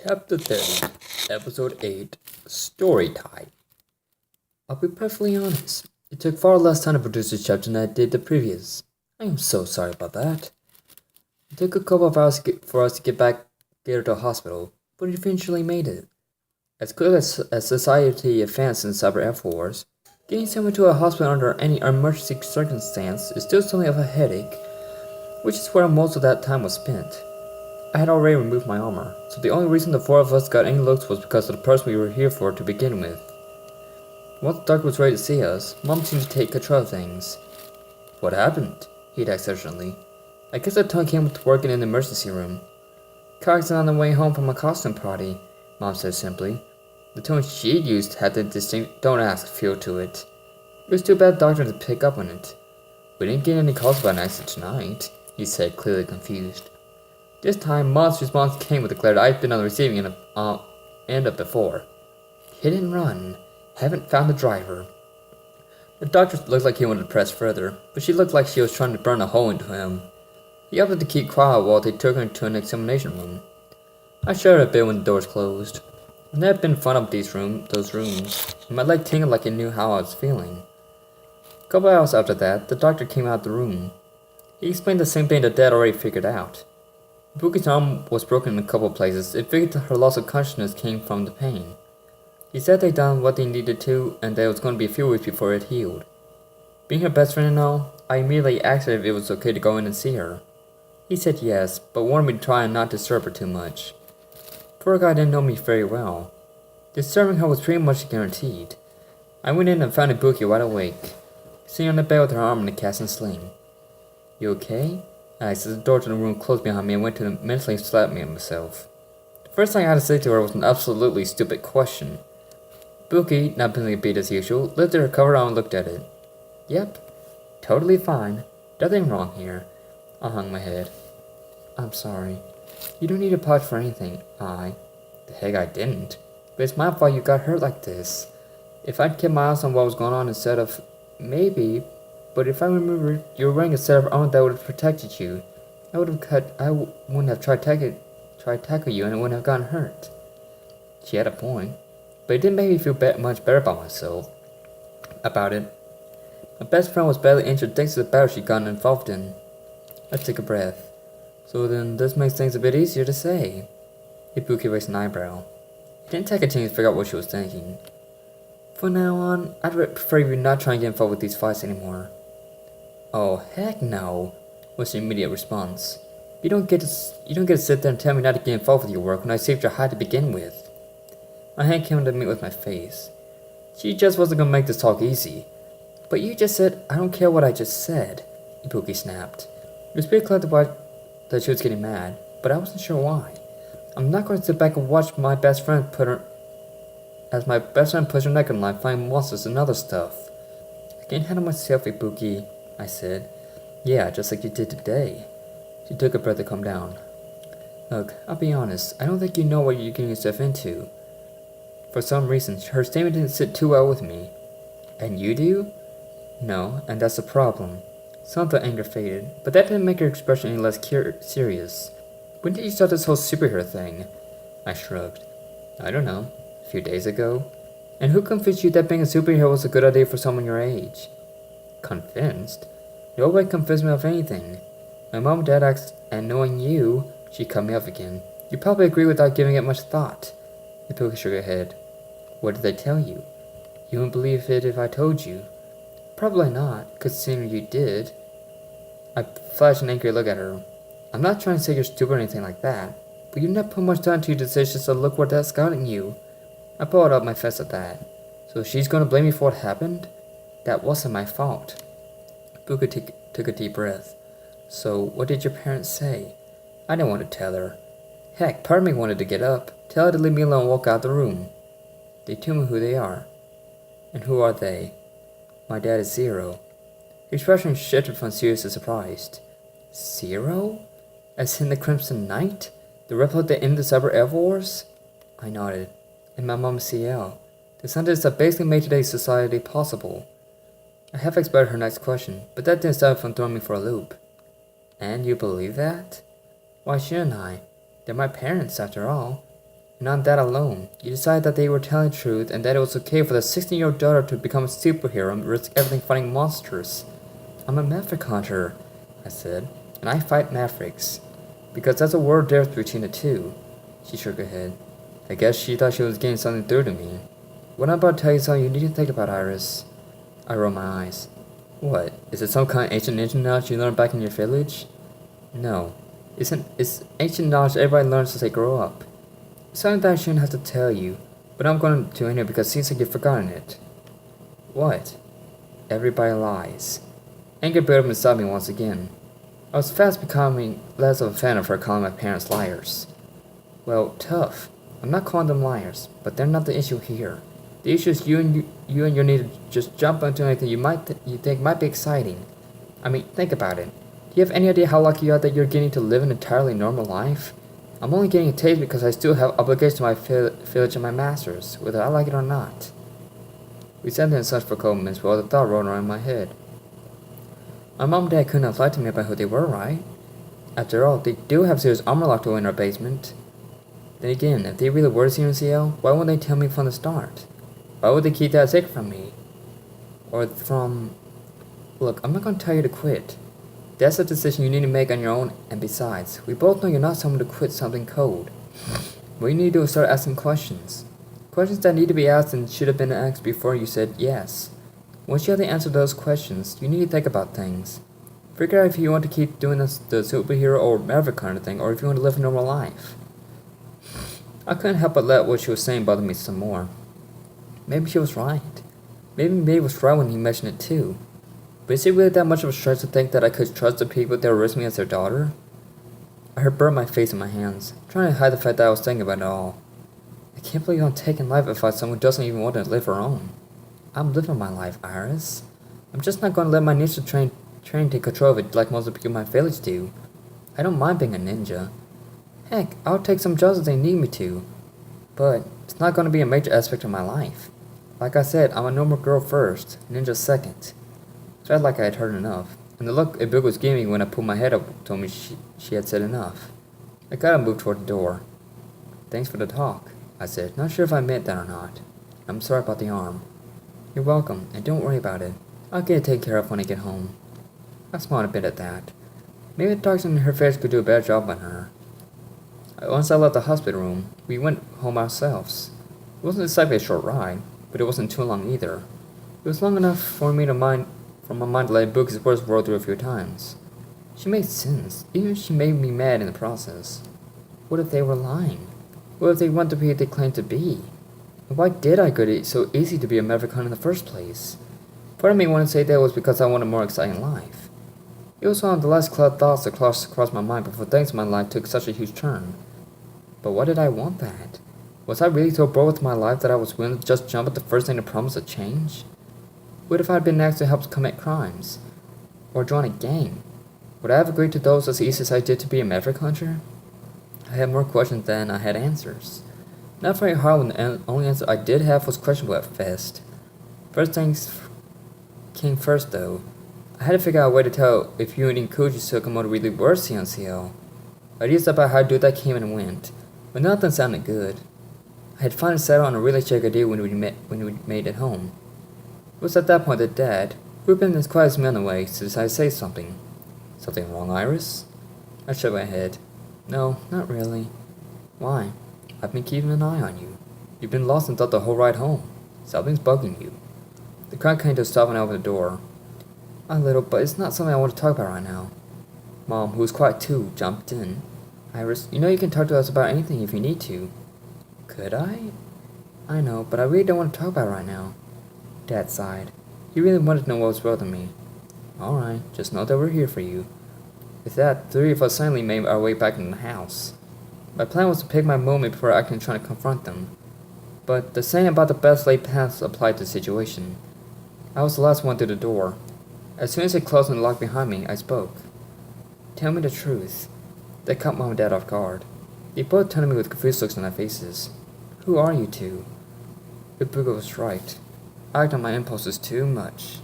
Chapter 30, Episode 8, Story Time. I'll be perfectly honest, it took far less time to produce this chapter than I did the previous. I am so sorry about that. It took a couple of hours for us to get here to the hospital, but we eventually made it. As quickly as society advanced in cyber Air Force, getting someone to a hospital under any emergency circumstance is still something of a headache, which is where most of that time was spent. I had already removed my armor, so the only reason the four of us got any looks was because of the person we were here for to begin with. Once the doctor was ready to see us, Mom seemed to take control of things. "What happened?" he'd asked urgently. "I guess the time came with working in the emergency room." "Car accident on the way home from a costume party," Mom said simply. The tone she used had the distinct "don't ask" feel to it. It was too bad the doctor didn't pick up on it. "We didn't get any calls about an accident tonight," he said, clearly confused. This time, Mom's response came with a glare that I'd been on the receiving end of before. "Hit and run. Haven't found the driver." The doctor looked like he wanted to press further, but she looked like she was trying to burn a hole into him. He opted to keep quiet while they took her to an examination room. I shuddered a bit when the doors closed. I'd never been fond of those rooms, and my leg tingled like it knew how I was feeling. A couple hours after that, the doctor came out of the room. He explained the same thing that Dad already figured out. Bookie's arm was broken in a couple of places. It figured that her loss of consciousness came from the pain. He said they'd done what they needed to, and that it was going to be a few weeks before it healed. Being her best friend and all, I immediately asked her if it was okay to go in and see her. He said yes, but warned me to try and not disturb her too much. Poor guy didn't know me very well. Disturbing her was pretty much guaranteed. I went in and found Bookie wide awake, sitting on the bed with her arm in a cast and sling. "You okay?" I asked as the door to the room closed behind me and went to mentally slap me at myself. The first thing I had to say to her was an absolutely stupid question. Bookie, not being beat as usual, lifted her covered arm and looked at it. "Yep, totally fine. Nothing wrong here." I hung my head. "I'm sorry. You don't need to apologize for anything." The heck I didn't. But it's my fault you got hurt like this. If I'd kept my eyes on what was going on instead of... Maybe... But if I remember, you were wearing a set of armor that would have protected you. I wouldn't have tried to tackle you and it wouldn't have gotten hurt." She had a point, but it didn't make me feel much better about myself. About it. My best friend was badly injured thanks to the battle she'd gotten involved in. I took a breath. "So then this makes things a bit easier to say." Ibuki raised an eyebrow. He didn't take a chance to figure out what she was thinking. "From now on, I'd prefer you not try and get involved with these fights anymore." "Oh, heck no," was the immediate response. You don't get to sit there and tell me not to get involved with your work when I saved your hide to begin with." My hand came to meet with my face. She just wasn't gonna make this talk easy. "But you just said, I don't care what I just said," Ibuki snapped. It was pretty clear that she was getting mad, but I wasn't sure why. I'm not going to sit back and watch my best friend puts her neck on the line, find monsters and other stuff. "I can't handle myself, Ibuki," I said. "Yeah, just like you did today." She took a breath to calm down. "Look, I'll be honest, I don't think you know what you're getting yourself into." For some reason, her statement didn't sit too well with me. "And you do?" "No, and that's the problem." Some of the anger faded, but that didn't make her expression any less serious. "When did you start this whole superhero thing?" I shrugged. "I don't know. A few days ago." "And who convinced you that being a superhero was a good idea for someone your age?" "Convinced? Nobody convinced me of anything. My mom and dad asked, and knowing you..." She cut me off again. "You probably agree without giving it much thought." Ibuki shook her head. "What did they tell you? You wouldn't believe it if I told you." "Probably not, considering you did." I flashed an angry look at her. "I'm not trying to say you're stupid or anything like that, but you never put much time to your decisions, so look where that's gotten you." I pulled up my fist at that. "So she's going to blame me for what happened? That wasn't my fault." Ibuki took a deep breath. "So, what did your parents say?" I didn't want to tell her. Heck, part of me wanted to get up, tell her to leave me alone and walk out the room. "They told me who they are." "And who are they?" "My dad is Zero." His expression shifted from serious to surprised. "Zero? As in the Crimson Knight? The replicant that ended the Cyber Air Wars?" I nodded. "And my mom is CL. The scientists that basically made today's society possible." I half expected her next question, but that didn't stop her from throwing me for a loop. "And you believe that?" "Why shouldn't I? They're my parents, after all." Not that alone. You decided that they were telling the truth and that it was okay for the 16-year-old daughter to become a superhero and risk everything fighting monsters. I'm a maverick hunter, I said, and I fight mavericks. Because that's a world difference between the two. She shook her head. I guess she thought she was getting something through to me. What I'm about to tell you something you need to think about, Iris. I rolled my eyes. What? Is it some kind of ancient ninja knowledge you learned back in your village? No. It's ancient knowledge everybody learns as they grow up. It's something that I shouldn't have to tell you, but I'm going to anyway because it seems like you've forgotten it. What? Everybody lies. Anger built up inside me once again. I was fast becoming less of a fan of her calling my parents liars. Well, tough. I'm not calling them liars, but they're not the issue here. The issue is you and your need to just jump into anything you think might be exciting. I mean, think about it. Do you have any idea how lucky you are that you're getting to live an entirely normal life? I'm only getting a taste because I still have obligations to my village and my masters, whether I like it or not. We sat there in such for a couple minutes while the thought rolled around my head. My mom and dad couldn't have lied to me about who they were, right? After all, they do have serious armor locked away in our basement. Then again, if they really were CNCL, why wouldn't they tell me from the start? Why would they keep that secret from me? Or from... Look, I'm not going to tell you to quit. That's a decision you need to make on your own, and besides, we both know you're not someone to quit something cold. What you need to do is start asking questions. Questions that need to be asked and should have been asked before you said yes. Once you have the answer to those questions, you need to think about things. Figure out if you want to keep doing the superhero or maverick kind of thing, or if you want to live a normal life. I couldn't help but let what she was saying bother me some more. Maybe she was right. Maybe May was right when he mentioned it too. But is it really that much of a stretch to think that I could trust the people that were risking me as their daughter? I heard burn my face in my hands, trying to hide the fact that I was thinking about it all. I can't believe I'm taking life advice someone who doesn't even want to live her own. I'm living my life, Iris. I'm just not going to let my ninja train take control of it like most of the people in my village do. I don't mind being a ninja. Heck, I'll take some jobs if they need me to. But it's not going to be a major aspect of my life. Like I said, I'm a normal girl first, ninja second. Felt like I had heard enough, and the look a book was giving me when I pulled my head up told me she had said enough. I got up and moved toward the door. Thanks for the talk, I said, not sure if I meant that or not. I'm sorry about the arm. You're welcome, and don't worry about it. I'll get it taken care of when I get home. I smiled a bit at that. Maybe the doctors in her face could do a better job on her. Once I left the hospital room, we went home ourselves. It wasn't exactly a short ride, but it wasn't too long either. It was long enough for my mind to let Book's words roll through a few times. She made sense, even if she made me mad in the process. What if they were lying? What if they weren't the people they claimed to be? And why did I get it so easy to be a maverick hunter in the first place? Part of me wanted to say that it was because I wanted a more exciting life. It was one of the last cloud thoughts that crossed my mind before things in my life took such a huge turn. But why did I want that? Was I really so bored with my life that I was willing to just jump at the first thing to promise a change? What if I had been asked to help commit crimes? Or join a gang? Would I have agreed to those as easy as I did to be a maverick hunter? I had more questions than I had answers. Not very hard when the only answer I did have was questionable at best. First things came first though. I had to figure out a way to tell if you and Inkuji Sakamoto really were CNCL. Ideas about how to do that came and went, but nothing sounded good. I had finally settled on a really check idea when we made it home. It was at that point that Dad, who had been as quiet as me on the way, decided to say something. Something wrong, Iris? I shook my head. No, not really. Why? I've been keeping an eye on you. You've been lost and thought the whole ride home. Something's bugging you. The crowd came to a stop and opened the door. A little, but it's not something I want to talk about right now. Mom, who was quiet too, jumped in. Iris, you know you can talk to us about anything if you need to. Could I? I know, but I really don't want to talk about it right now. Dad sighed. He really wanted to know what was bothering me. Alright, just know that we're here for you. With that, the three of us silently made our way back into the house. My plan was to pick my moment before acting trying to confront them. But the saying about the best laid plans applied to the situation. I was the last one through the door. As soon as it closed and locked behind me, I spoke. Tell me the truth. That caught Mom and Dad off guard. They both turned to me with confused looks on their faces. Who are you two? Ibuga was right. I act on my impulses too much.